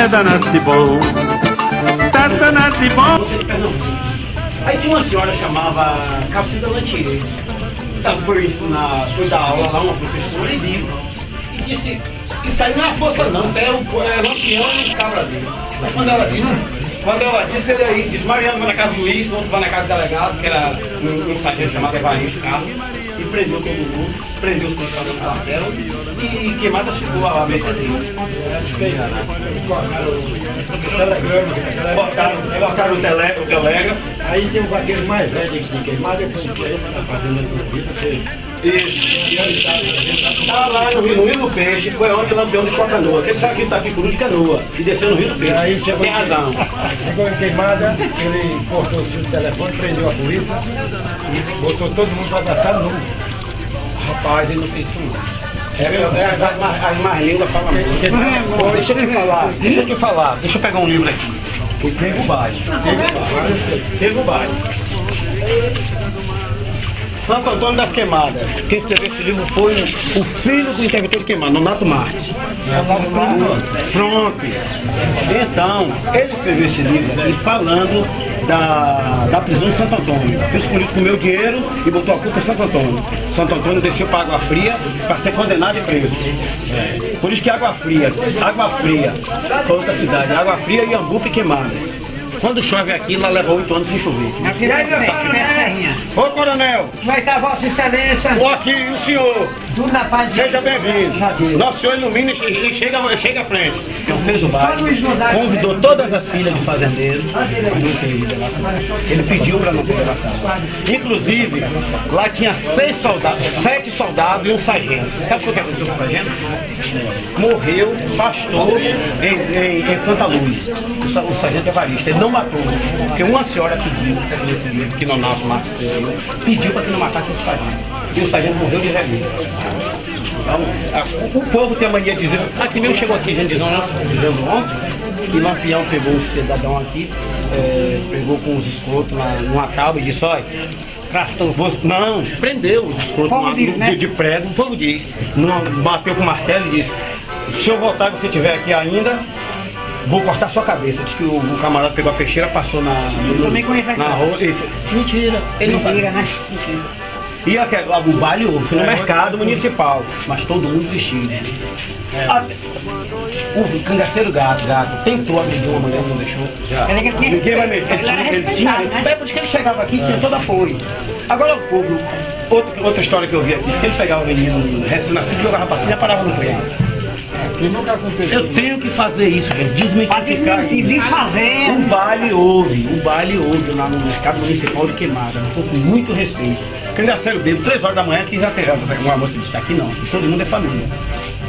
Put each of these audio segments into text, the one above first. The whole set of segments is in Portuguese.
é danado de bom. Tá danado de bom. Você de Pernambuco. Aí tinha uma senhora chamava Calcida Lantier. Então foi dar aula lá, uma professora, e viu. E disse, isso aí não é força não, isso aí é lampião e cabra dele. Mas quando ela disse, ele aí disse, Mariana vai na casa do juiz, outro vai na casa do delegado, que era um sargento chamado Evaristo Carlos, e prendeu todo mundo, prendeu os policiais do quartel, e queimada ficou a Mercedes. Botaram o telégrafo. Aí tem um vaqueiro mais velho que queimado, depois que ele está fazendo a vida. Isso. Tá lá no Rio do Peixe, foi onde o Lampião deixou a canoa. Ele sabe que ele tá aqui por de canoa e desceu no Rio do Peixe. Aí tem razão. Chegou em queimada, ele cortou o fio do telefone, prendeu a polícia e botou todo mundo para passar nu. Rapaz, ele não fez isso não. As mais línguas falam muito. Deixa eu te falar. Deixa eu pegar um livro aqui. O Tempo Baixo. Tempo Baixo. Santo Antônio das Queimadas. Quem escreveu esse livro foi o filho do interventor de queimada, Nonato Marques. Pronto. Então, ele escreveu esse livro aqui falando da prisão de Santo Antônio. Os políticos comeu dinheiro e botou a culpa em Santo Antônio. Santo Antônio desceu para Água Fria para ser condenado e preso. Por isso que Água Fria foi outra cidade. Água Fria, Iambupe e Queimada. Quando chove aqui, lá leva 8 anos sem chover. E aí, meu coronel? Ô, coronel! Como é que tá, Vossa Excelência? Tô aqui, e o senhor? Tudo na paz de Seja bem-vindo. Nosso Senhor ilumina e chega à frente. Ele fez o baile, convidou todas as filhas de fazendeiros, mas não tem ido lá. Ele pediu para não ter relação. Inclusive, lá tinha 7 soldados e um sargento. Sabe o que aconteceu com o sargento? Morreu, pastor em Santa Luz. O sargento Evaristo. Ele não matou, porque uma senhora pediu, nesse livro que Nonato Marques escreveu, pediu para que não matasse esse sargento. E o sargento morreu de velhice. Então, o povo tem a mania de dizer, aqui mesmo chegou aqui, gente dizendo ontem, que o Lampião pegou o cidadão aqui, pegou com os escrotos numa tábua e disse, olha, não, prendeu os escrotos de prego, o povo diz, não, bateu com o martelo e disse, se eu voltar e você estiver aqui ainda, vou cortar sua cabeça. Diz que o camarada pegou a peixeira, passou na rua e foi, mentira, ele não fazia, né? Mentira. E o baile foi no mercado municipal, mas todo mundo vestido. O cangaceiro gato tentou agredir uma mulher, não deixou. Ninguém vai mexer. Ele tinha. Depois que ele chegava aqui, tinha todo apoio. Agora o povo, outra história que eu vi aqui, ele pegava o menino recém-nascido, jogava pra cima e parava no trem. Eu tenho que fazer isso, gente, desmitificar. O baile houve lá no mercado municipal de Queimada, foi com muito respeito. Cangaceiro bebo, 3 horas da manhã, que já teve uma moça disse, aqui não, todo mundo é família.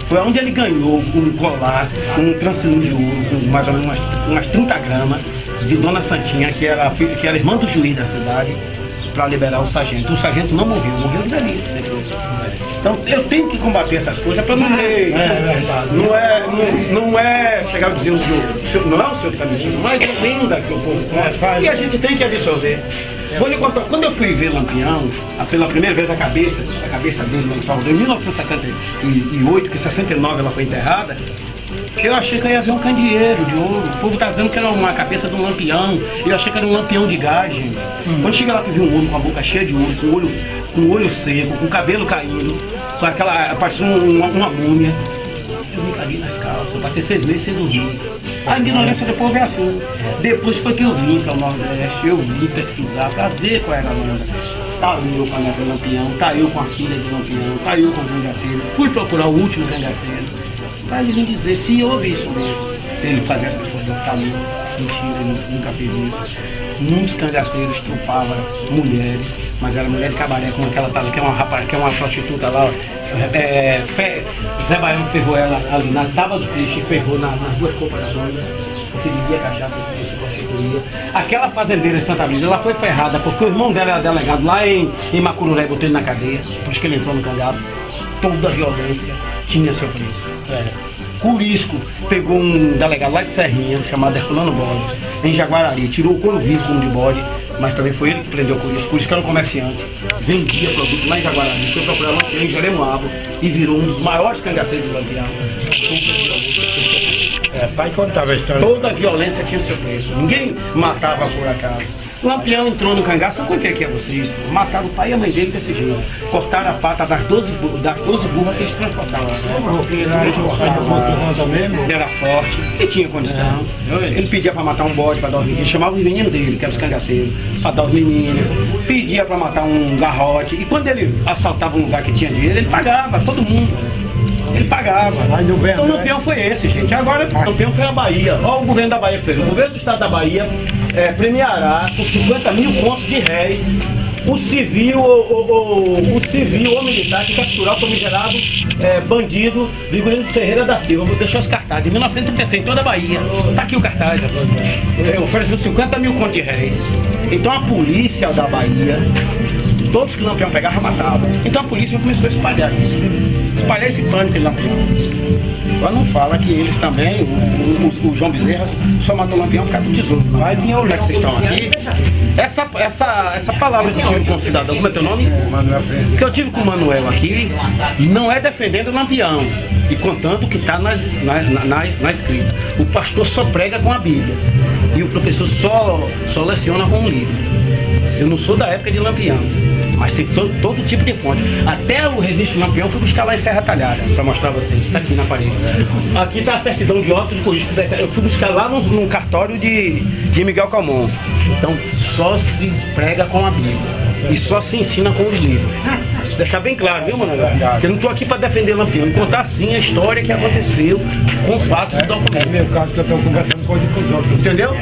Foi onde ele ganhou um colar, um trancinho de ouro, com mais ou menos umas 30 gramas, de Dona Santinha, que era irmã do juiz da cidade, para liberar o sargento. O sargento não morreu de velhice depois. Então eu tenho que combater essas coisas para não ter. Não é chegar dizendo não é o senhor que está mentindo, mas é lenda que o povo faz. E a gente tem que absorver. Vou lhe contar, quando eu fui ver Lampião, pela primeira vez a cabeça dele lá em Salvador, em 1968, que em 69 ela foi enterrada, eu achei que eu ia ver um candeeiro de ouro. O povo tá dizendo que era uma cabeça de um lampião. Eu achei que era um lampião de gás, gente. Quando chega lá que vi um homem com a boca cheia de ouro, com o olho seco, com o cabelo caindo, com aquela, parecendo uma múmia. Eu me caguei nas calças, eu passei 6 meses sem dormir. A ignorância do povo é assim. Depois foi que eu vim para o Nordeste, eu vim pesquisar para ver qual era a onda. Tá eu com a neta do Lampião, tá eu com a filha do Lampião, tá eu com o cangaceiro. Fui procurar o último cangaceiro para ele me dizer se houve isso mesmo. Ele fazia as pessoas dançar muito. Mentira, ele nunca fez isso. Muitos cangaceiros estrupavam mulheres, mas era mulher de cabaré, como aquela tal, que é uma rapaz, que é uma prostituta lá, Zé Baiano ferrou ela ali na tábua do peixe e ferrou nas 2 copas da banda, porque dizia cachaça que se prostituía. Aquela fazendeira de Santa Vida, ela foi ferrada porque o irmão dela era delegado lá em Macururé, botou ele na cadeia, depois que ele entrou no cangaço. Toda a violência tinha seu preço. Curisco pegou um delegado lá de Serrinha, chamado Herculano Borges, em Jaguarari, tirou o couro vivo como de bode, mas também foi ele que prendeu o Curisco. Curisco era um comerciante, vendia produto lá em Jaguarari, foi procurar Lampião em Jeremoabo e virou um dos maiores cangaceiros do Lampião. Pai contava a história. Toda violência tinha seu preço. Ninguém matava por acaso. O Lampião entrou no cangaço, eu contei aqui a vocês. Mataram o pai e a mãe dele desse jeito. Cortaram a pata das 12 burras que eles transportavam. Ele era forte, ele tinha condição. Ele pedia para matar um bode para dar os meninos. Ele chamava os meninos dele, que eram os cangaceiros, para dar os meninos. Pedia para matar um garrote. E quando ele assaltava um lugar que tinha dinheiro, ele pagava, todo mundo. Ele pagava. Então o Lampião foi esse, gente. Agora o Lampião foi a Bahia. Olha o governo da Bahia que fez. O governo do estado da Bahia premiará com 50 mil contos de réis o civil ou militar que capturar o famigerado bandido Vigorino Ferreira da Silva. Vou deixar os cartazes. Em 1936, em toda a Bahia. Está aqui o cartaz. Ofereceu 50 mil contos de réis. Então a polícia da Bahia, todos que o Lampião pegava, matava. Então a polícia começou a espalhar isso. Espalhar esse pânico em Lampião. Agora não fala que eles também, o João Bezerra, só matou o Lampião por causa do tesouro. Mas tinha o que vocês estão aqui. Essa palavra que eu tive com o cidadão, como é teu nome? Manuel. Que eu tive com o Manuel aqui, não é defendendo o Lampião e contando o que está na escrita. O pastor só prega com a Bíblia e o professor só leciona com um livro. Eu não sou da época de Lampião, mas tem todo tipo de fonte. Até o registro de Lampião eu fui buscar lá em Serra Talhada, para mostrar a vocês. Está aqui na parede. Aqui está a certidão de óbito de corrigir. Eu fui buscar lá num cartório de Miguel Calmon. Então só se prega com a Bíblia e só se ensina com os livros. Deixar bem claro, viu, mano? Eu não estou aqui para defender Lampião e contar sim a história que aconteceu com fatos e documentos. É meu caso que eu estou conversando com os outros. Entendeu?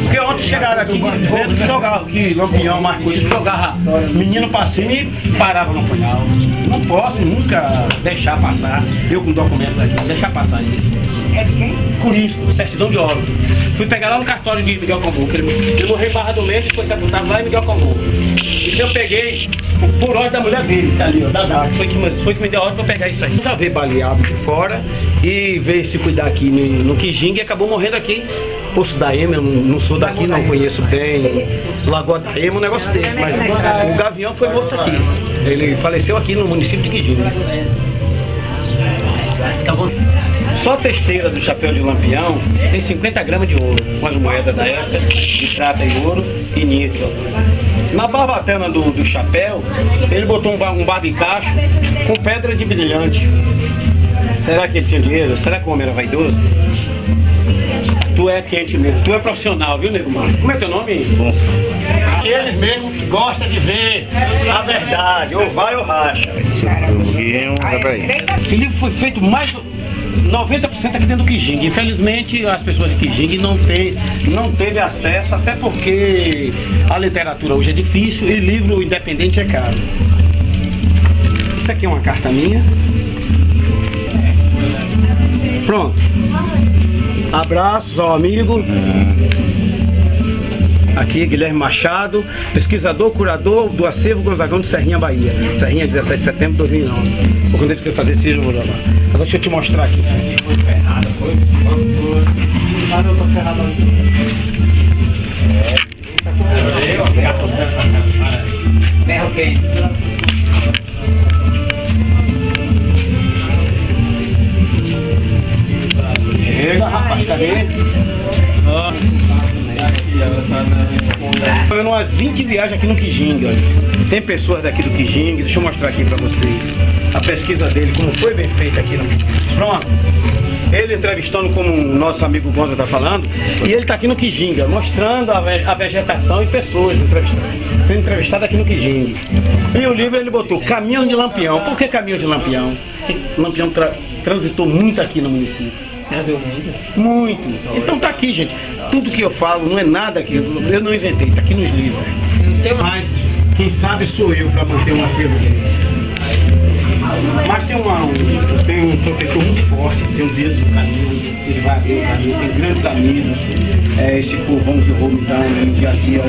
Porque ontem chegaram aqui dizendo que jogava, que Lampião marcou, que jogava menino pra cima e parava no punhal. Não posso nunca deixar passar, eu com documentos aqui, deixar passar isso. É de quem? Curisco, certidão de óbito. Fui pegar lá no cartório de Miguel Comum, que ele morreu em Barra do Mendes e foi sepultado lá em Miguel Comum. Isso eu peguei por ordem da mulher dele, que tá ali, ó, Dadá, que foi que me deu ordem pra pegar isso aí. Já veio baleado de fora e veio se cuidar aqui no Quijingue e acabou morrendo aqui. Poço da Ema, eu não sou daqui, não conheço bem Lagoa da Ema, um negócio desse, mas o Gavião foi morto aqui. Ele faleceu aqui no município de Quijingue. Só a testeira do chapéu de Lampião tem 50 gramas de ouro, com as moedas da época, de prata e ouro e níquel. Na barbatana do chapéu, ele botou um barbicacho com pedra de brilhante. Será que ele tinha dinheiro? Será que o homem era vaidoso? Tu é quente mesmo, tu é profissional, viu, nego Marcos? Como é teu nome? Aqueles mesmo que gostam de ver a verdade, ou vai ou racha. Esse livro foi feito mais 90% aqui dentro do Quijingue. Infelizmente as pessoas de Quijingue não teve acesso, até porque a literatura hoje é difícil e livro independente é caro. Isso aqui é uma carta minha. Pronto. Abraços ao amigo. Aqui, Guilherme Machado, pesquisador, curador do acervo Gonzagão de Serrinha, Bahia. Serrinha, 17 de setembro de 2009. Foi quando ele foi fazer esse jogo lá. Agora deixa eu te mostrar aqui. Ferro quente. Chega, rapaz, cadê? Foi umas 20 viagens aqui no Quijingue, olha. Tem pessoas daqui do Quijingue, deixa eu mostrar aqui pra vocês a pesquisa dele, como foi bem feita aqui no... Pronto. Ele entrevistando, como o nosso amigo Gonza tá falando, e ele tá aqui no Quijingue, mostrando a vegetação e pessoas sendo entrevistadas aqui no Quijingue. E o livro ele botou Caminho de Lampião. Por que Caminho de Lampião? Porque Lampião transitou muito aqui no município. Muito. Então tá aqui, gente. Tudo que eu falo não é nada que eu não inventei, tá aqui nos livros. Mas quem sabe sou eu para manter um acervo desse. Mas tem um protetor muito forte, tem um Deus no caminho, ele vai abrir o caminho, tem grandes amigos, esse povão que eu vou me dando no dia a dia.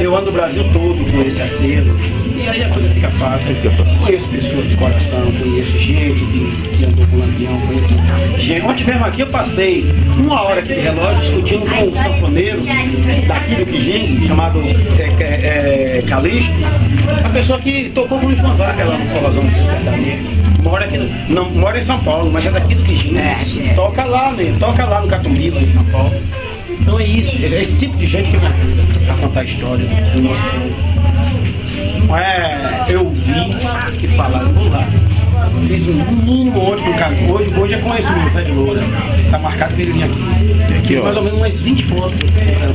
Eu ando o Brasil todo com esse acervo. E aí a coisa fica fácil. Eu conheço pessoas de coração, conheço gente que andou com o Lampião, conheço gente. Ontem mesmo aqui eu passei 1 hora aqui de relógio discutindo com um sanfoneiro daqui do Quijingue, chamado Calixto, a pessoa que tocou com o Luiz Gonzaga lá no forrozão do sertanejo. mora aqui, não mora em São Paulo, mas é daqui do Quijinho. Toca lá, mesmo, toca lá no Catumbi, lá em São Paulo. Então é isso, é esse tipo de gente que me ajuda a contar a história do nosso povo. Não é eu vi que falaram, vou lá. Fiz um mínimo hoje com o cara. Hoje é com esse meu Zé de Loura. Tá marcado pra ele vir aqui. Que mais ou menos umas 20 fotos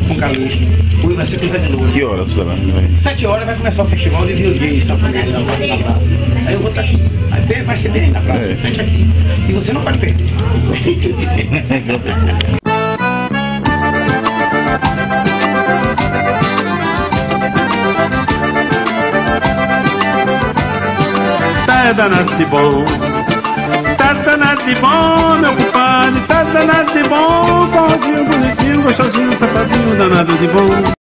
com o Calixto. Hoje vai ser com o Zé de Loura. Que horas você vai? 7 horas vai começar o festival de Rio Gay, São Francisco, na praça. Aí eu vou estar aqui. Aí vai ser bem aí na praça, em frente aqui. E você não pode perder. Tá danado de bom, tá danado de bom, meu compadre, tá danado de bom, forrozinho bonitinho, gostosinho, safadinho, danado de bom.